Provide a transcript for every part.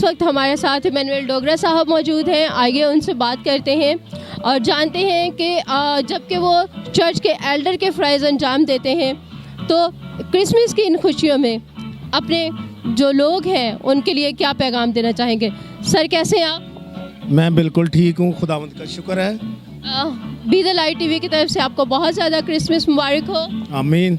اس وقت ہمارے ساتھ ایمینوئل ڈوگرا صاحب موجود ہیں. آئیے ان سے بات کرتے ہیں اور جانتے ہیں کہ جب کہ وہ چرچ کے ایلڈر کے فرائض انجام دیتے ہیں تو کرسمس کی ان خوشیوں میں اپنے جو لوگ ہیں ان کے لیے کیا پیغام دینا چاہیں گے. سر کیسے ہیں آپ؟ میں بالکل ٹھیک ہوں, خداوند کا شکر ہے. Be the light T V کی طرف سے آپ کو بہت زیادہ کرسمس مبارک ہو. آمین.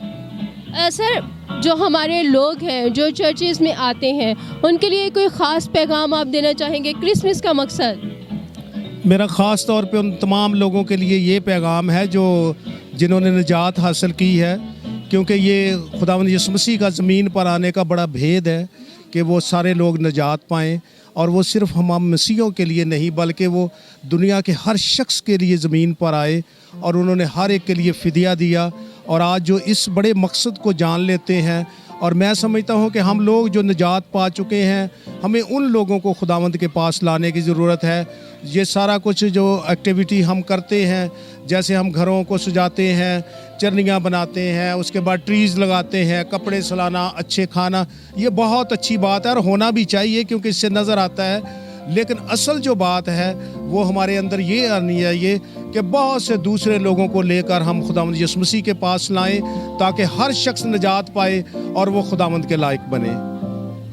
سر جو ہمارے لوگ ہیں جو چرچز میں آتے ہیں ان کے لیے کوئی خاص پیغام آپ دینا چاہیں گے؟ کرسمس کا مقصد میرا خاص طور پہ ان تمام لوگوں کے لیے یہ پیغام ہے جنہوں نے نجات حاصل کی ہے, کیونکہ یہ خداوند یسوع مسیح کا زمین پر آنے کا بڑا بھید ہے کہ وہ سارے لوگ نجات پائیں, اور وہ صرف ہم مسیحیوں کے لیے نہیں بلکہ وہ دنیا کے ہر شخص کے لیے زمین پر آئے اور انہوں نے ہر ایک کے لیے فدیہ دیا. اور آج جو اس بڑے مقصد کو جان لیتے ہیں, اور میں سمجھتا ہوں کہ ہم لوگ جو نجات پا چکے ہیں ہمیں ان لوگوں کو خداوند کے پاس لانے کی ضرورت ہے. یہ سارا کچھ جو ایکٹیویٹی ہم کرتے ہیں, جیسے ہم گھروں کو سجاتے ہیں, چرنیاں بناتے ہیں, اس کے بعد ٹریز لگاتے ہیں, کپڑے سلانا, اچھے کھانا, یہ بہت اچھی بات ہے اور ہونا بھی چاہیے کیونکہ اس سے نظر آتا ہے. لیکن اصل جو بات ہے وہ ہمارے اندر یہ آنی چاہیے کہ بہت سے دوسرے لوگوں کو لے کر ہم خداوند یسوع مسیح کے پاس لائیں تاکہ ہر شخص نجات پائے اور وہ خداوند کے لائق بنے.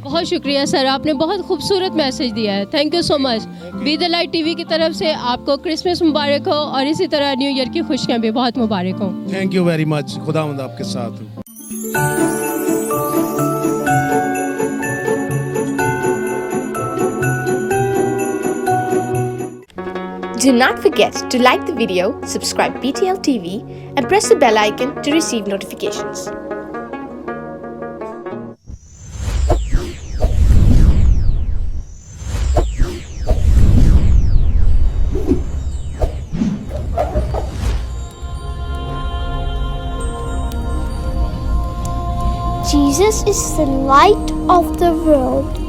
بہت شکریہ سر, آپ نے بہت خوبصورت میسج دیا ہے. Thank you so much. بی دا لائٹ ٹی وی کی طرف سے آپ کو کرسمس مبارک ہو اور اسی طرح نیو ایئر کی خوشیاں بھی بہت مبارک ہوں. Thank you very much. خداوند آپ کے ساتھ ہو. Do not forget to like the video, subscribe BTL TV, and press the bell icon to receive notifications. Jesus is the light of the world.